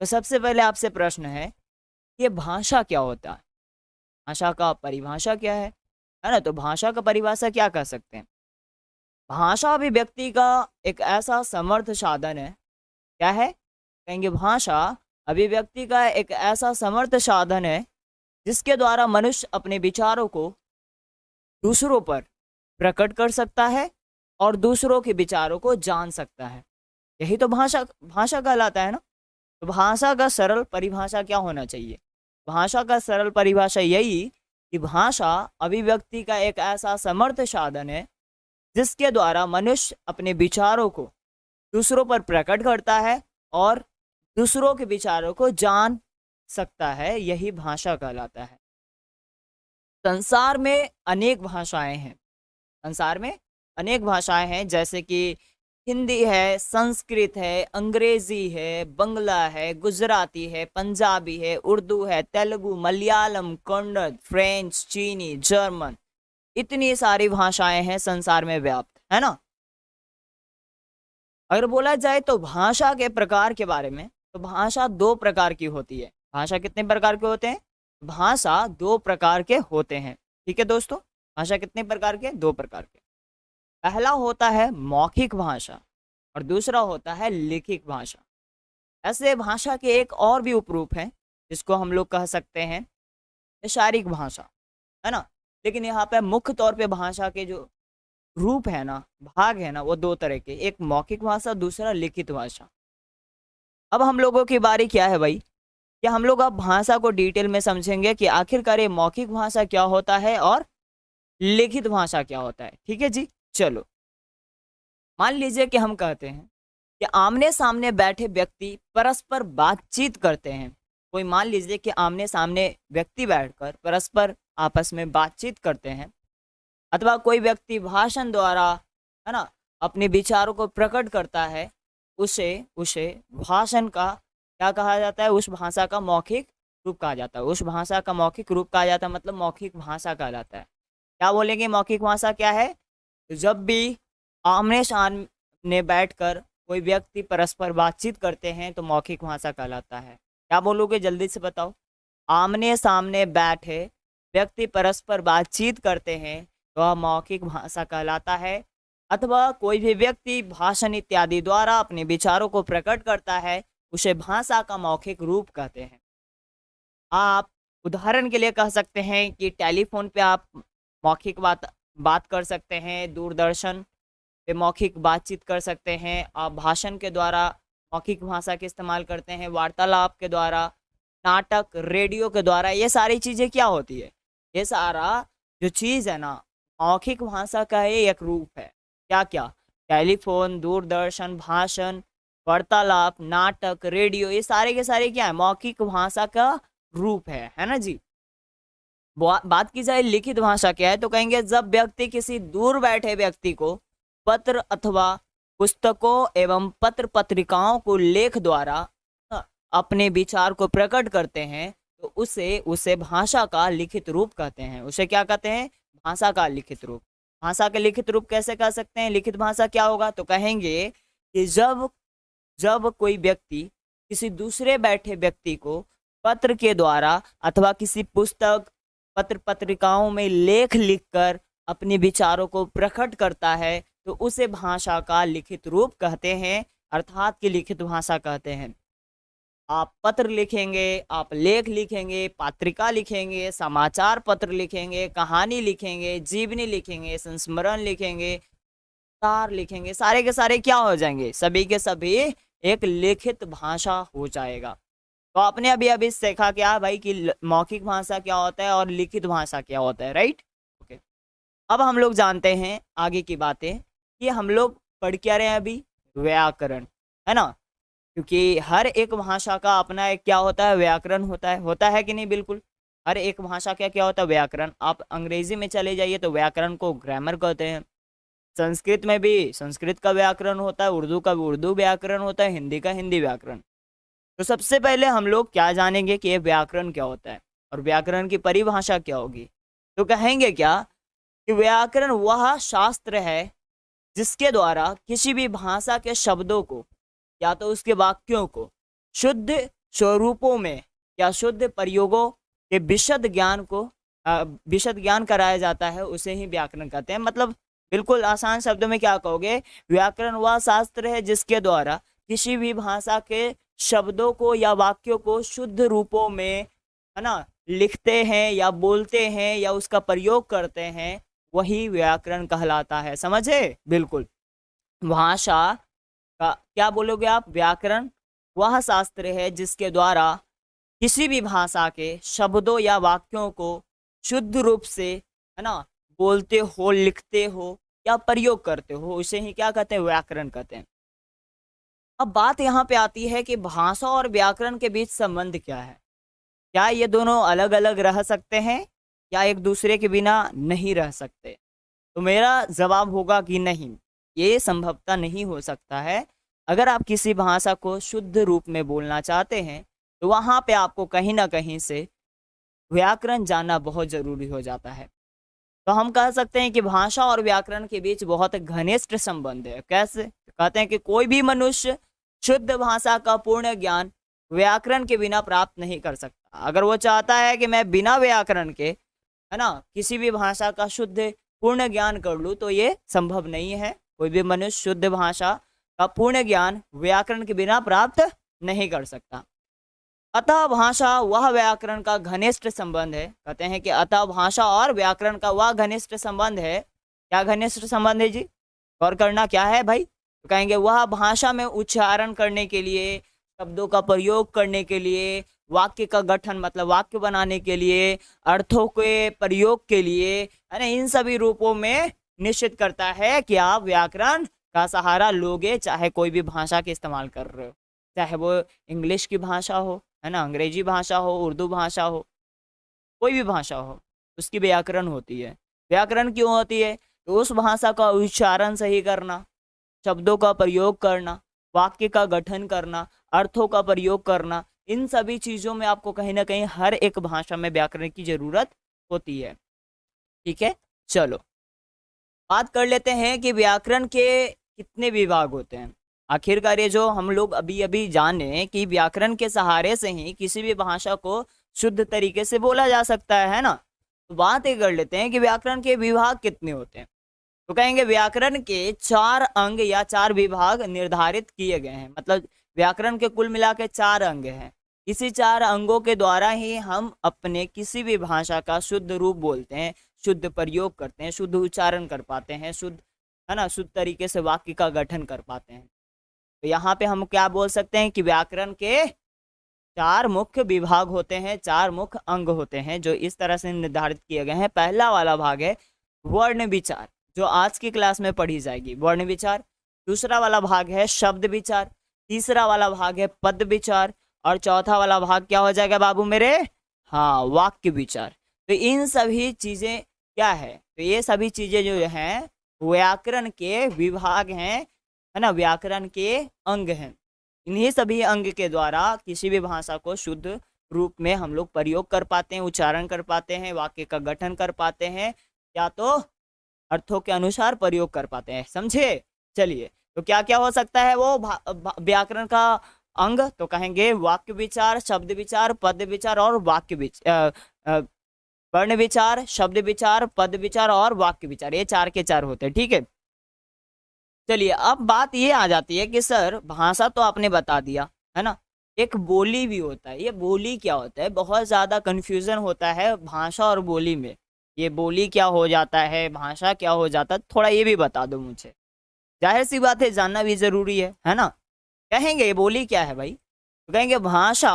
तो सबसे पहले आपसे प्रश्न है, ये भाषा क्या होता है? भाषा का परिभाषा क्या है ना? तो भाषा का परिभाषा क्या कह सकते हैं? भाषा अभिव्यक्ति का एक ऐसा समर्थ साधन है। क्या है? कहेंगे भाषा अभिव्यक्ति का एक ऐसा समर्थ साधन है जिसके द्वारा मनुष्य अपने विचारों को दूसरों पर प्रकट कर सकता है और दूसरों के विचारों को जान सकता है। यही तो भाषा भाषा कहलाता है ना। तो भाषा का सरल परिभाषा क्या होना चाहिए? भाषा का सरल परिभाषा यही कि भाषा अभिव्यक्ति का एक ऐसा समर्थ साधन है जिसके द्वारा मनुष्य अपने विचारों को दूसरों पर प्रकट करता है और दूसरों के विचारों को जान सकता है। यही भाषा कहलाता है। संसार में अनेक भाषाएं हैं। संसार में अनेक भाषाएं हैं, जैसे कि हिंदी है, संस्कृत है, अंग्रेजी है, बंगला है, गुजराती है, पंजाबी है, उर्दू है, तेलुगु, मलयालम, कन्नड़, फ्रेंच, चीनी, जर्मन। इतनी सारी भाषाएं हैं संसार में व्याप्त, है ना। अगर बोला जाए तो भाषा के प्रकार के बारे में, तो भाषा दो प्रकार की होती है। भाषा कितने प्रकार के होते हैं? भाषा दो प्रकार के होते हैं। ठीक है दोस्तों, भाषा कितने प्रकार के? दो प्रकार के। पहला होता है मौखिक भाषा और दूसरा होता है लिखित भाषा। ऐसे भाषा के एक और भी उपरूप है जिसको हम लोग कह सकते हैं शारीरिक भाषा, है ना। लेकिन यहाँ पे मुख्य तौर पे भाषा के जो रूप है ना, भाग है ना, वो दो तरह के, एक मौखिक भाषा, दूसरा लिखित भाषा। अब हम लोगों की बारी क्या है भाई, कि हम लोग अब भाषा को डिटेल में समझेंगे कि आखिरकार ये मौखिक भाषा क्या होता है और लिखित भाषा क्या होता है। ठीक है जी, चलो। मान लीजिए कि हम कहते हैं कि आमने सामने बैठे व्यक्ति परस्पर बातचीत करते हैं। कोई मान लीजिए कि आमने सामने व्यक्ति बैठकर परस्पर आपस में बातचीत करते हैं, अथवा कोई व्यक्ति भाषण द्वारा, है ना, अपने विचारों को प्रकट करता है, उसे उसे भाषण का क्या कहा जाता है? उस भाषा का मौखिक रूप कहा जाता है। उस भाषा का मौखिक रूप कहा जाता है, मतलब मौखिक भाषा कहलाता है। क्या बोलेंगे मौखिक भाषा क्या है? तो जब भी आमने सामने बैठकर कोई व्यक्ति परस्पर बातचीत करते हैं तो मौखिक भाषा कहलाता है। क्या बोलोगे, जल्दी से बताओ। आमने सामने बैठे व्यक्ति परस्पर बातचीत करते हैं तो वह मौखिक भाषा कहलाता है। अथवा कोई भी व्यक्ति भाषण इत्यादि द्वारा अपने विचारों को प्रकट करता है, उसे भाषा का मौखिक रूप कहते हैं। आप उदाहरण के लिए कह सकते हैं कि टेलीफोन पे आप मौखिक बात कर सकते हैं, दूरदर्शन पे मौखिक बातचीत कर सकते हैं, आप भाषण के द्वारा मौखिक भाषा के इस्तेमाल करते हैं, वार्तालाप के द्वारा, नाटक, रेडियो के द्वारा। ये सारी चीज़ें क्या होती है? ये सारा जो चीज़ है ना, मौखिक भाषा का ही एक रूप है। क्या क्या? टेलीफोन, दूरदर्शन, भाषण, वार्तालाप, नाटक, रेडियो, ये सारे के सारे क्या है? मौखिक भाषा का रूप है ना जी। बात की जाए लिखित भाषा क्या है, तो कहेंगे जब व्यक्ति किसी दूर बैठे व्यक्ति को पत्र अथवा पुस्तकों एवं पत्र पत्रिकाओं को लेख द्वारा अपने विचार को प्रकट करते हैं तो उसे उसे भाषा का लिखित रूप कहते हैं। उसे क्या कहते हैं? भाषा का लिखित रूप। भाषा का लिखित रूप कैसे कह सकते हैं? लिखित भाषा क्या होगा, तो कहेंगे कि जब जब कोई व्यक्ति किसी दूसरे बैठे व्यक्ति को पत्र के द्वारा अथवा किसी पुस्तक, पत्र पत्रिकाओं में लेख लिखकर अपने विचारों को प्रकट करता है तो उसे भाषा का लिखित रूप कहते हैं, अर्थात कि लिखित भाषा कहते हैं। आप पत्र लिखेंगे, आप लेख लिखेंगे, पत्रिका लिखेंगे, समाचार पत्र लिखेंगे, कहानी लिखेंगे, जीवनी लिखेंगे, संस्मरण लिखेंगे, तार लिखेंगे, सारे के सारे क्या हो जाएंगे? सभी के सभी एक लिखित भाषा हो जाएगा। तो आपने अभी अभी सीखा क्या भाई कि मौखिक भाषा क्या होता है और लिखित भाषा क्या होता है, राइट? ओके। अब हम लोग जानते हैं आगे की बातें कि हम लोग पढ़ क्या रहे हैं अभी? व्याकरण, है ना। क्योंकि हर एक भाषा का अपना एक क्या होता है? व्याकरण होता है कि नहीं? बिल्कुल। हर एक भाषा का क्या होता है? व्याकरण। आप अंग्रेजी में चले जाइए तो व्याकरण को ग्रामर कहते हैं। संस्कृत में भी संस्कृत का व्याकरण होता है, उर्दू का भी उर्दू व्याकरण होता है, हिंदी का हिंदी व्याकरण। तो सबसे पहले हम लोग क्या जानेंगे कि ये व्याकरण क्या होता है और व्याकरण की परिभाषा क्या होगी। तो कहेंगे क्या कि व्याकरण वह शास्त्र है जिसके द्वारा किसी भी भाषा के शब्दों को या तो उसके वाक्यों को शुद्ध स्वरूपों में या शुद्ध प्रयोगों के विशद ज्ञान कराया जाता है, उसे ही व्याकरण कहते हैं। मतलब बिल्कुल आसान शब्दों में क्या कहोगे, व्याकरण वह शास्त्र है जिसके द्वारा किसी भी भाषा के शब्दों को या वाक्यों को शुद्ध रूपों में, है ना, लिखते हैं या बोलते हैं या उसका प्रयोग करते हैं, वही व्याकरण कहलाता है। समझे? बिल्कुल। भाषा का क्या बोलोगे आप? व्याकरण वह शास्त्र है जिसके द्वारा किसी भी भाषा के शब्दों या वाक्यों को शुद्ध रूप से, है ना, बोलते हो, लिखते हो या प्रयोग करते हो, उसे ही क्या कहते हैं? व्याकरण कहते हैं। अब बात यहाँ पे आती है कि भाषा और व्याकरण के बीच संबंध क्या है। क्या ये दोनों अलग अलग रह सकते हैं या एक दूसरे के बिना नहीं रह सकते? तो मेरा जवाब होगा कि नहीं, ये संभवतः नहीं हो सकता है। अगर आप किसी भाषा को शुद्ध रूप में बोलना चाहते हैं तो वहाँ पे आपको कहीं ना कहीं से व्याकरण जानना बहुत जरूरी हो जाता है। तो हम कह सकते हैं कि भाषा और व्याकरण के बीच बहुत घनिष्ठ संबंध है। कैसे? कहते हैं कि कोई भी मनुष्य शुद्ध भाषा का पूर्ण ज्ञान व्याकरण के बिना प्राप्त नहीं कर सकता। अगर वो चाहता है कि मैं बिना व्याकरण के, है ना, किसी भी भाषा का शुद्ध पूर्ण ज्ञान कर लूँ, तो ये संभव नहीं है। कोई भी मनुष्य शुद्ध भाषा का पूर्ण ज्ञान व्याकरण के बिना प्राप्त नहीं कर सकता। अतः भाषा वह व्याकरण का घनिष्ठ संबंध है। कहते हैं कि अतः भाषा और व्याकरण का वह घनिष्ठ संबंध है। क्या घनिष्ठ संबंध है जी? गौर करना। क्या है भाई? तो कहेंगे वह भाषा में उच्चारण करने के लिए, शब्दों का प्रयोग करने के लिए, वाक्य का गठन मतलब वाक्य बनाने के लिए, अर्थों के प्रयोग के लिए, है ना, इन सभी रूपों में निश्चित करता है कि आप व्याकरण का सहारा लोगे, चाहे कोई भी भाषा के इस्तेमाल कर रहे हो, चाहे वो इंग्लिश की भाषा हो, है ना, अंग्रेजी भाषा हो, उर्दू भाषा हो, कोई भी भाषा हो, उसकी व्याकरण होती है। व्याकरण क्यों होती है? तो उस भाषा का उच्चारण सही करना, शब्दों का प्रयोग करना, वाक्य का गठन करना, अर्थों का प्रयोग करना, इन सभी चीज़ों में आपको कहीं ना कहीं हर एक भाषा में व्याकरण की जरूरत होती है। ठीक है, चलो बात कर लेते हैं कि व्याकरण के कितने विभाग होते हैं। आखिरकार ये जो हम लोग अभी अभी जाने कि व्याकरण के सहारे से ही किसी भी भाषा को शुद्ध तरीके से बोला जा सकता है ना। तो बात ये कर लेते हैं कि व्याकरण के विभाग कितने होते हैं। तो कहेंगे व्याकरण के 4 अंग या 4 विभाग निर्धारित किए गए हैं। मतलब व्याकरण के कुल मिला के 4 अंग हैं। इसी 4 अंगों के द्वारा ही हम अपने किसी भी भाषा का शुद्ध रूप बोलते हैं, शुद्ध प्रयोग करते हैं, शुद्ध उच्चारण कर पाते हैं, शुद्ध, है ना, शुद्ध तरीके से वाक्य का गठन कर पाते हैं। तो यहाँ पे हम क्या बोल सकते हैं कि व्याकरण के 4 मुख्य विभाग होते हैं, 4 मुख्य अंग होते हैं जो इस तरह से निर्धारित किए गए हैं। पहला वाला भाग है वर्ण विचार, जो आज की क्लास में पढ़ी जाएगी, वर्ण विचार। दूसरा वाला भाग है शब्द विचार, तीसरा वाला भाग है पद विचार, और चौथा वाला भाग क्या हो जाएगा बाबू मेरे? हाँ, वाक्य विचार। तो इन सभी चीजें क्या है? तो ये सभी चीजें जो हैं व्याकरण के विभाग हैं, है ना, व्याकरण के अंग हैं। इन्हीं सभी अंग के द्वारा किसी भी भाषा को शुद्ध रूप में हम लोग प्रयोग कर पाते हैं, उच्चारण कर पाते हैं, वाक्य का गठन कर पाते हैं, या तो अर्थों के अनुसार प्रयोग कर पाते हैं। समझे? चलिए, तो क्या क्या हो सकता है वो व्याकरण का अंग? तो कहेंगे वाक्य विचार, शब्द विचार, पद विचार और वाक्य विचार, वर्ण विचार, शब्द विचार, पद विचार और वाक्य विचार। ये 4 के 4 होते हैं। ठीक है, चलिए अब बात ये आ जाती है कि सर भाषा तो आपने बता दिया, है ना, एक बोली भी होता है। ये बोली क्या होता है? बहुत ज़्यादा कन्फ्यूज़न होता है भाषा और बोली में। ये बोली क्या हो जाता है, भाषा क्या हो जाता है, थोड़ा ये भी बता दो मुझे। जाहिर सी बात है, जानना भी ज़रूरी है ना। कहेंगे ये बोली क्या है भाई? तो कहेंगे भाषा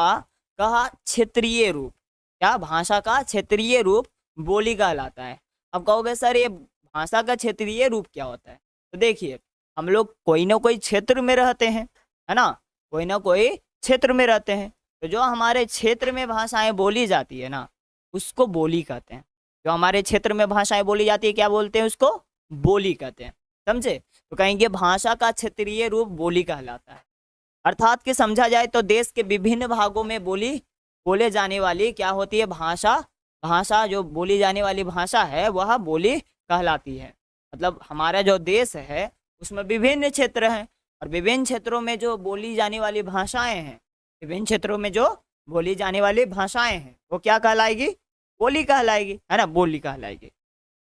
का क्षेत्रीय रूप। क्या? भाषा का क्षेत्रीय रूप बोली कहलाता है। अब कहोगे सर ये भाषा का क्षेत्रीय रूप क्या होता है? तो देखिए, हम लोग कोई ना कोई क्षेत्र में रहते हैं, है ना, कोई ना कोई क्षेत्र में रहते हैं। तो जो हमारे क्षेत्र में भाषाएं बोली जाती है ना, उसको बोली कहते हैं। जो हमारे क्षेत्र में भाषाएं बोली जाती है, क्या बोलते हैं? उसको बोली कहते हैं। समझे? तो कहेंगे भाषा का क्षेत्रीय रूप बोली कहलाता है। अर्थात कि समझा जाए तो देश के विभिन्न भागों में बोले जाने वाली क्या होती है? भाषा जो बोली जाने वाली भाषा है वह बोली कहलाती है। मतलब हमारा जो देश है उसमें विभिन्न क्षेत्र हैं, और विभिन्न क्षेत्रों में जो बोली जाने वाली भाषाएं हैं विभिन्न क्षेत्रों में जो बोली जाने वाली भाषाएं हैं वो क्या कहलाएगी, बोली कहलाएगी, है ना, बोली कहलाएगी।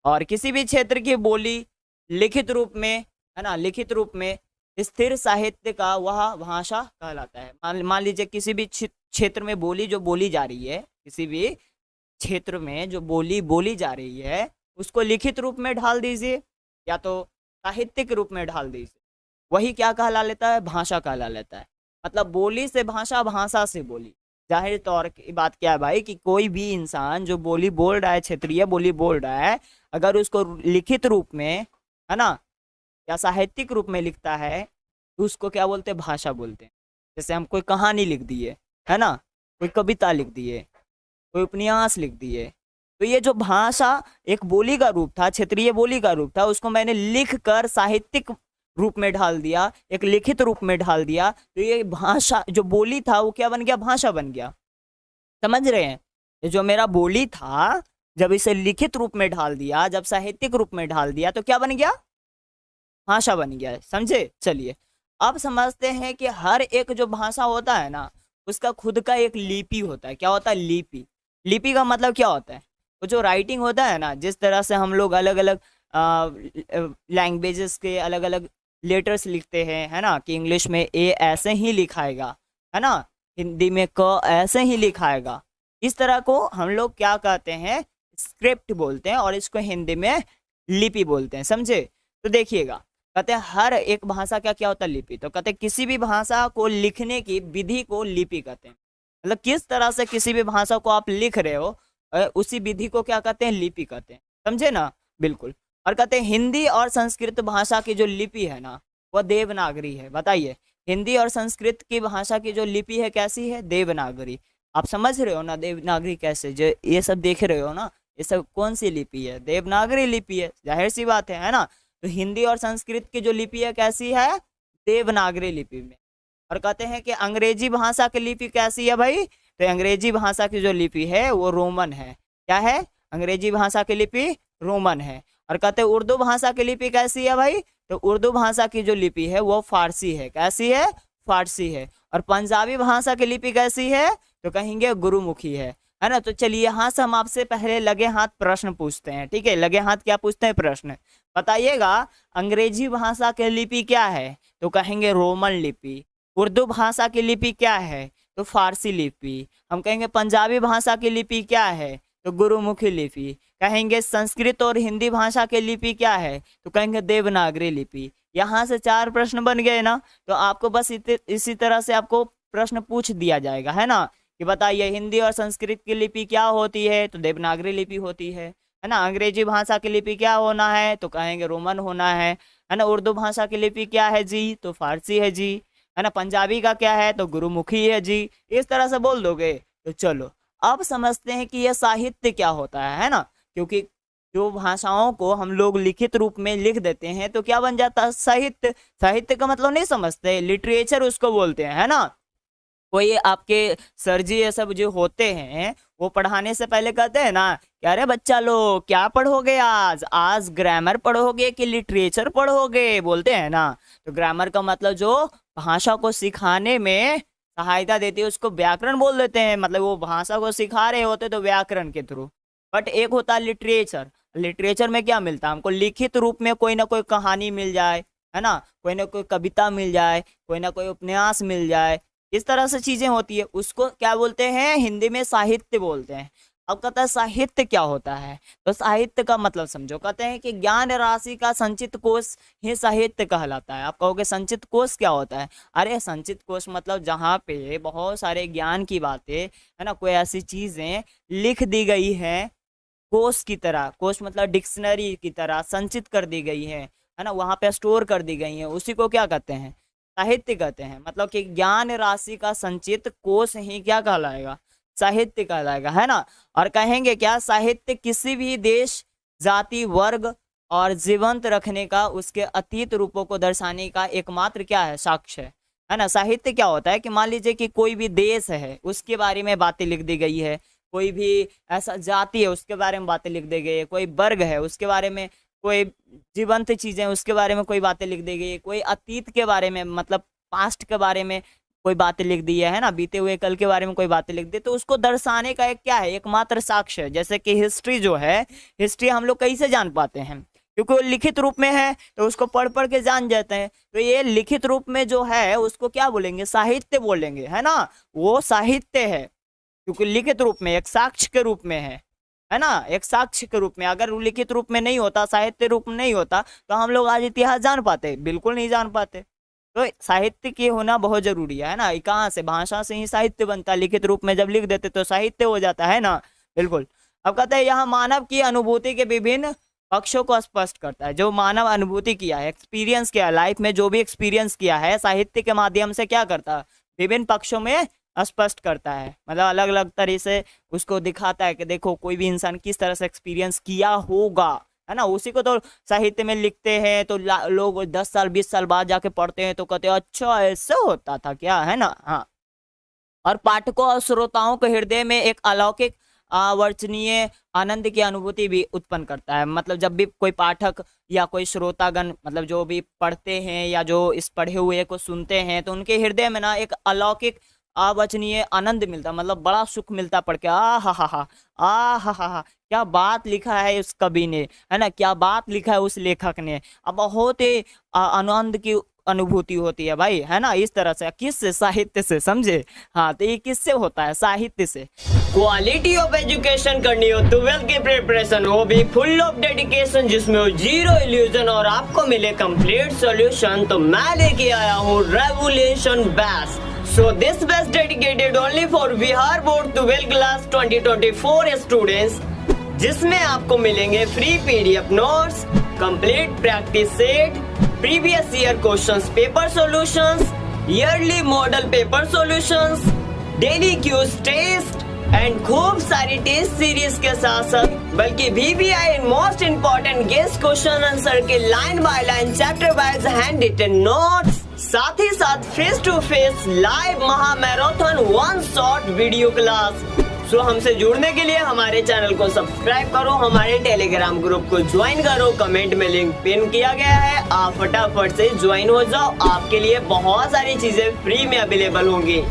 और किसी भी क्षेत्र की बोली लिखित रूप में, है ना, लिखित रूप में स्थिर साहित्य का वह भाषा कहलाता है। मान लीजिए किसी भी क्षेत्र में बोली जो बोली जा रही है, किसी भी क्षेत्र में जो बोली बोली जा रही है उसको लिखित रूप में ढाल दीजिए या तो साहित्यिक रूप में ढाल दीजिए, वही क्या कहला लेता है, भाषा कहला लेता है। मतलब बोली से भाषा, भाषा से बोली। जाहिर तौर की बात क्या है भाई कि कोई भी इंसान जो बोली बोल रहा है, क्षेत्रीय बोली बोल रहा है, अगर उसको लिखित रूप में, है ना, या साहित्यिक रूप में लिखता है तो उसको क्या बोलते हैं, भाषा बोलते हैं। जैसे हम कोई कहानी लिख दिए, है ना, कोई कविता लिख दिए, कोई उपन्यास लिख दिए, तो ये जो भाषा एक बोली का रूप था, क्षेत्रीय बोली का रूप था, उसको मैंने लिख कर साहित्यिक रूप में ढाल दिया, एक लिखित रूप में ढाल दिया, तो ये भाषा जो बोली था वो क्या बन गया, भाषा बन गया। समझ रहे हैं, ये जो मेरा बोली था जब इसे लिखित रूप में ढाल दिया, जब साहित्यिक रूप में ढाल दिया तो क्या बन गया, भाषा बन गया है। समझे। चलिए अब समझते हैं कि हर एक जो भाषा होता है ना उसका खुद का एक लिपि होता है। क्या होता है, लिपि। लिपि का मतलब क्या होता है, वो जो राइटिंग होता है ना, जिस तरह से हम लोग अलग अलग लैंग्वेजेस के अलग अलग लेटर्स लिखते हैं, है ना, कि इंग्लिश में ए ऐसे ही लिखाएगा, है ना, हिंदी में क ऐसे ही लिखाएगा, इस तरह को हम लोग क्या कहते हैं, स्क्रिप्ट बोलते हैं, और इसको हिंदी में लिपि बोलते हैं। समझे। तो देखिएगा, कहते हैं हर एक भाषा का क्या होता है, लिपि। तो कहते हैं किसी भी भाषा को लिखने की विधि को लिपि कहते हैं। मतलब किस तरह से किसी भी भाषा को आप लिख रहे हो उसी विधि को क्या कहते हैं, लिपि कहते हैं। समझे ना। बिल्कुल। और कहते हैं हिंदी और संस्कृत भाषा की जो लिपि है ना वह देवनागरी है। बताइए, हिंदी और संस्कृत की भाषा की जो लिपि है कैसी है, देवनागरी। आप समझ रहे हो ना देवनागरी कैसे, जो ये सब देख रहे हो ना, ये सब कौन सी लिपि है, देवनागरी लिपि है। जाहिर सी बात है ना। तो हिंदी और संस्कृत की जो लिपि है कैसी है, देवनागरी लिपि में। और कहते हैं कि अंग्रेजी भाषा की लिपि कैसी है भाई, तो अंग्रेजी भाषा की जो लिपि है वो रोमन है। क्या है, अंग्रेजी भाषा की लिपि रोमन है। और कहते हैं उर्दू भाषा की लिपि कैसी है भाई, तो उर्दू भाषा की जो लिपि है वो फारसी है। कैसी है, फारसी है। और पंजाबी भाषा की लिपि कैसी है, तो कहेंगे गुरुमुखी है ना। तो चलिए यहाँ से हम आपसे पहले लगे हाथ प्रश्न पूछते हैं। ठीक है, लगे हाथ क्या पूछते हैं, प्रश्न। बताइएगा अंग्रेजी भाषा की लिपि क्या है, तो कहेंगे रोमन लिपि। उर्दू भाषा की लिपि क्या है, तो फारसी लिपि। हम कहेंगे पंजाबी भाषा की लिपि क्या है, तो गुरुमुखी लिपि। कहेंगे संस्कृत और हिंदी भाषा की लिपि क्या है, तो कहेंगे देवनागरी लिपि। यहाँ से 4 प्रश्न बन गए ना। तो आपको बस इसी तरह से आपको प्रश्न पूछ दिया जाएगा, है ना, कि बताइए हिंदी और संस्कृत की लिपि क्या होती है, तो देवनागरी लिपि होती है ना। अंग्रेजी भाषा की लिपि क्या होना है, तो कहेंगे रोमन होना है ना। उर्दू भाषा की लिपि क्या है जी, तो फारसी है जी, है ना। पंजाबी का क्या है, तो गुरुमुखी है जी। इस तरह से बोल दोगे। तो चलो अब समझते हैं कि यह साहित्य क्या होता है ना। क्योंकि जो भाषाओं को हम लोग लिखित रूप में लिख देते हैं तो क्या बन जाता है, साहित्य। साहित्य का मतलब नहीं समझते, लिटरेचर उसको बोलते हैं, है ना। कोई आपके सर जी ये सब जो होते हैं वो पढ़ाने से पहले कहते हैं ना कि अरे बच्चा लोग क्या पढ़ोगे आज, आज ग्रामर पढ़ोगे कि लिटरेचर पढ़ोगे, बोलते हैं ना। तो ग्रामर का मतलब जो भाषा को सिखाने में सहायता देती है उसको व्याकरण बोल देते हैं। मतलब वो भाषा को सिखा रहे होते तो व्याकरण के थ्रू। बट एक होता है लिटरेचर। लिटरेचर में क्या मिलता है हमको, लिखित रूप में कोई ना कोई कहानी मिल जाए, है ना, कोई ना कोई कविता मिल जाए, कोई ना कोई उपन्यास मिल जाए, इस तरह से चीजें होती है। उसको क्या बोलते हैं, हिंदी में साहित्य बोलते हैं। अब कहता है साहित्य क्या होता है, तो साहित्य का मतलब समझो। कहते हैं कि ज्ञान राशि का संचित कोष ही साहित्य कहलाता है। आप कहोगे संचित कोष क्या होता है, अरे संचित कोष मतलब जहाँ पे बहुत सारे ज्ञान की बातें, है ना, कोई ऐसी चीजें लिख दी गई हैं कोष की तरह। कोष मतलब डिक्शनरी की तरह संचित कर दी गई है ना, वहाँ पे स्टोर कर दी गई है, उसी को क्या कहते हैं, साहित्य कहते हैं। मतलब कि ज्ञान राशि का संचित कोष ही क्या कहलाएगा, साहित्य कहलाएगा, है ना। और कहेंगे क्या, साहित्य किसी भी देश, जाति, वर्ग और जीवंत रखने का, उसके अतीत रूपों को दर्शाने का एकमात्र क्या है, साक्ष्य है ना। साहित्य क्या होता है कि मान लीजिए कि कोई भी देश है उसके बारे में बातें लिख दी गई है, कोई भी ऐसा जाति है उसके बारे में बातें लिख दी गई है, कोई वर्ग है उसके बारे में, कोई जीवंत चीजें उसके बारे में कोई बातें लिख दी गई है, कोई अतीत के बारे में मतलब पास्ट के बारे में कोई बातें लिख दी है ना, बीते हुए कल के बारे में कोई बातें लिख दी, तो उसको दर्शाने का एक क्या है, एकमात्र साक्ष्य है। जैसे कि हिस्ट्री जो है, हिस्ट्री हम लोग कैसे जान पाते हैं, क्योंकि वो लिखित रूप में है तो उसको पढ़ पढ़ के जान जाते हैं। तो ये लिखित रूप में जो है उसको क्या बोलेंगे, साहित्य बोलेंगे, है ना, वो साहित्य है क्योंकि लिखित रूप में एक साक्ष्य के रूप में है ना, एक साक्ष्य के रूप में। अगर वो लिखित रूप में नहीं होता, साहित्य रूप में नहीं होता, तो हम लोग आज इतिहास जान पाते, बिल्कुल नहीं जान पाते। तो साहित्य की होना बहुत जरूरी है ना। कहाँ से, भाषा से ही साहित्य बनता है, लिखित रूप में जब लिख देते तो साहित्य हो जाता है ना, बिल्कुल। अब कहते हैं यहाँ मानव की अनुभूति के विभिन्न पक्षों को स्पष्ट करता है। जो मानव अनुभूति किया है, एक्सपीरियंस किया, लाइफ में जो भी एक्सपीरियंस किया है, साहित्य के माध्यम से क्या करता है, विभिन्न पक्षों में स्पष्ट करता है। मतलब अलग अलग तरह से उसको दिखाता है कि देखो कोई भी इंसान किस तरह से एक्सपीरियंस किया होगा, है ना। उसी को तो साहित्य में लिखते हैं, तो लोग 10 साल 20 साल बाद जाके पढ़ते हैं तो कहते हैं अच्छा ऐसे होता था क्या, है ना। हाँ, और पाठकों और श्रोताओं के हृदय में एक अलौकिक अवर्चनीय आनंद की अनुभूति भी उत्पन्न करता है। मतलब जब भी कोई पाठक या कोई श्रोतागण, मतलब जो भी पढ़ते हैं या जो इस पढ़े हुए को सुनते हैं, तो उनके हृदय में ना एक अलौकिक अवचनीय आनंद मिलता, मतलब बड़ा सुख मिलता पढ़ के। आ हा, क्या बात लिखा है उस कवि ने, है ना, क्या बात लिखा है उस लेखक ने। अब बहुत ही आनंद की अनुभूति होती है भाई, है ना। इस तरह से किससे, साहित्य से, समझे। हाँ, तो ये किससे होता है, साहित्य से। क्वालिटी ऑफ एजुकेशन करनी हो, 12th की प्रिपरेशन हो भी फुल ऑफ डेडिकेशन, जिसमें हो जीरो इल्यूजन और आपको मिले कंप्लीट सॉल्यूशन, तो मैं लेके आया हूँ revolution batch. So this batch dedicated only for Bihar board 12th class 2024 students, जिसमें आपको मिलेंगे free PDF notes, complete practice set, previous year questions paper solutions, yearly model paper solutions, daily quiz test and खूब सारी test series के साथ साथ बल्कि VBI most important guest question answer के line by line chapter wise handwritten notes, साथ ही साथ फेस टू फेस लाइव महा marathon one shot video class. So हमसे जुड़ने के लिए हमारे चैनल को सब्सक्राइब करो, हमारे टेलीग्राम ग्रुप को ज्वाइन करो, कमेंट में लिंक पिन किया गया है, आप फटाफट से ज्वाइन हो जाओ। आपके लिए बहुत सारी चीजें फ्री में अवेलेबल होंगी।